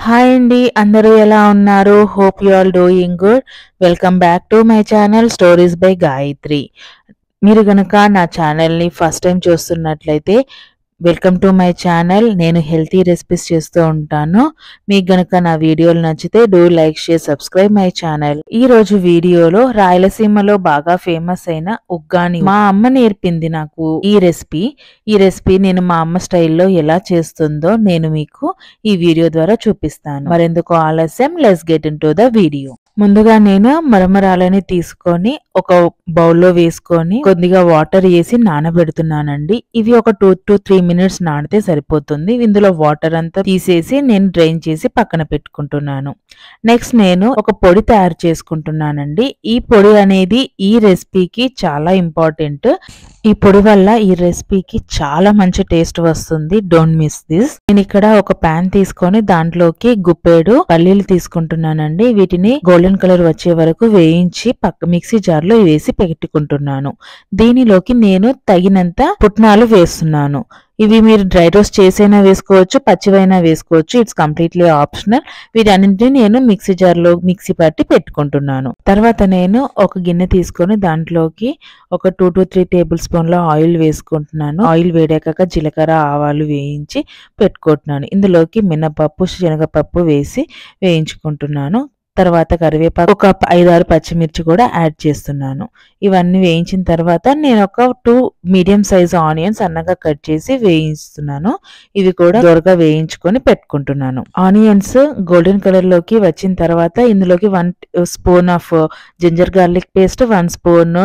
Hi అండి, అందరూ ఎలా ఉన్నారు? Hope you all doing good. Welcome back to my channel stories by Gayatri. మీరు గనక నా ఛానల్ని ఫస్ట్ టైం చూస్తున్నట్లయితే వెల్కమ్ టు మై ఛానల్. నేను హెల్తీ రెసిపీస్ చేస్తూ ఉంటాను. మీకు గనక నా వీడియోలు నచ్చితే do like, share, subscribe my channel. ఈ రోజు వీడియోలో రాయలసీమలో బాగా ఫేమస్ అయిన ఉగ్గాని మా అమ్మ నేర్పింది నాకు ఈ రెసిపీ నేను మా అమ్మ స్టైల్లో ఎలా చేస్తుందో నేను మీకు ఈ వీడియో ద్వారా చూపిస్తాను. మరెందుకు ఆలస్యం, let's get into the video. ముందుగా నేను మరమరాలని తీసుకొని ఒక బౌల్లో వేసుకొని కొద్దిగా వాటర్ వేసి నానబెడుతున్నానండి. ఇవి ఒక 2 to 3 minutes నానితే సరిపోతుంది. ఇందులో వాటర్ అంతా తీసేసి నేను డ్రైన్ చేసి పక్కన పెట్టుకుంటున్నాను. నెక్స్ట్ నేను ఒక పొడి తయారు చేసుకుంటున్నానండి. ఈ పొడి అనేది ఈ రెసిపీకి చాలా ఇంపార్టెంట్. ఈ పొడి వల్ల ఈ రెసిపీకి చాలా మంచి టేస్ట్ వస్తుంది. Don't miss this. నేను ఇక్కడ ఒక ప్యాన్ తీసుకొని దాంట్లోకి గుప్పెడు పల్లీలు తీసుకుంటున్నానండి. వీటిని గోల్డెన్ కలర్ వచ్చే వరకు వేయించి మిక్సీ జార్ లో వేసి పెట్టుకుంటున్నాను. దీనిలోకి నేను తగినంత పుట్నాలు వేస్తున్నాను. ఇవి మీరు డ్రై రోస్ట్ చేసైనా వేసుకోవచ్చు, పచ్చివైనా వేసుకోవచ్చు. It's completely optional. వీటన్నింటినీ నేను మిక్సీ పట్టి పెట్టుకుంటున్నాను. తర్వాత నేను ఒక గిన్నె తీసుకొని దాంట్లోకి ఒక 2 to 3 టేబుల్ స్పూన్ల ఆయిల్ వేసుకుంటున్నాను. ఆయిల్ వేడాక జీలకర్ర, ఆవాలు వేయించి పెట్టుకుంటున్నాను. ఇందులోకి మినపప్పు, శనగపప్పు వేసి వేయించుకుంటున్నాను. తర్వాత కరివేపాకు, ఒక 5-6 పచ్చిమిర్చి కూడా యాడ్ చేస్తున్నాను. ఇవన్నీ వేయించిన తర్వాత నేను ఒక 2 మీడియం సైజ్ ఆనియన్స్ సన్నగా కట్ చేసి వేయిస్తున్నాను. ఇవి కూడా దోరగా వేయించుకొని పెట్టుకుంటున్నాను. ఆనియన్స్ గోల్డెన్ కలర్ లోకి వచ్చిన తర్వాత ఇందులోకి 1 spoon of ginger garlic paste, 1 spoon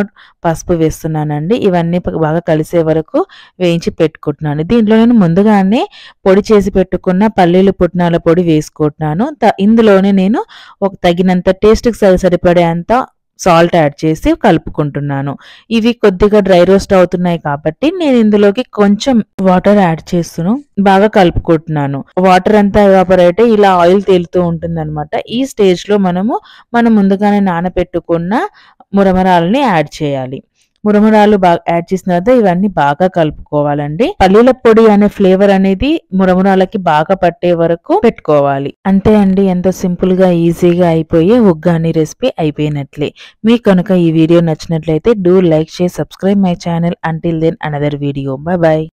పసుపు వేస్తున్నానండి. ఇవన్నీ బాగా కలిసే వరకు వేయించి పెట్టుకుంటున్నాను. దీంట్లో నేను ముందుగానే పొడి చేసి పెట్టుకున్న పల్లీలు, పుట్నాల పొడి వేసుకుంటున్నాను. ఇందులోనే నేను ఒక తగినంత టేస్ట్కి సరిపడేంత సాల్ట్ యాడ్ చేసి కలుపుకుంటున్నాను. ఇవి కొద్దిగా డ్రై రోస్ట్ అవుతున్నాయి కాబట్టి నేను ఇందులోకి కొంచెం వాటర్ యాడ్ చేస్తున్నాను. బాగా కలుపుకుంటున్నాను. వాటర్ అంతా ఎవాపరేట్ ఇలా ఆయిల్ తేలుతూ ఉంటుంది అనమాట. ఈ స్టేజ్ లో మనం ముందుగానే నానబెట్టుకున్న మురమరాలని యాడ్ చేయాలి. మురమురాలు బాగా యాడ్ చేసిన తర్వాత ఇవన్నీ బాగా కలుపుకోవాలండి. పల్లీల పొడి అనే ఫ్లేవర్ అనేది మురమురాలకి బాగా పట్టే వరకు పెట్టుకోవాలి. అంతే అండి, ఎంతో సింపుల్ గా ఈజీగా అయిపోయే ఉగ్గాని రెసిపీ అయిపోయినట్లే. మీకు కనుక ఈ వీడియో నచ్చినట్లయితే do like, share, subscribe my channel. Until then another video. Bye by.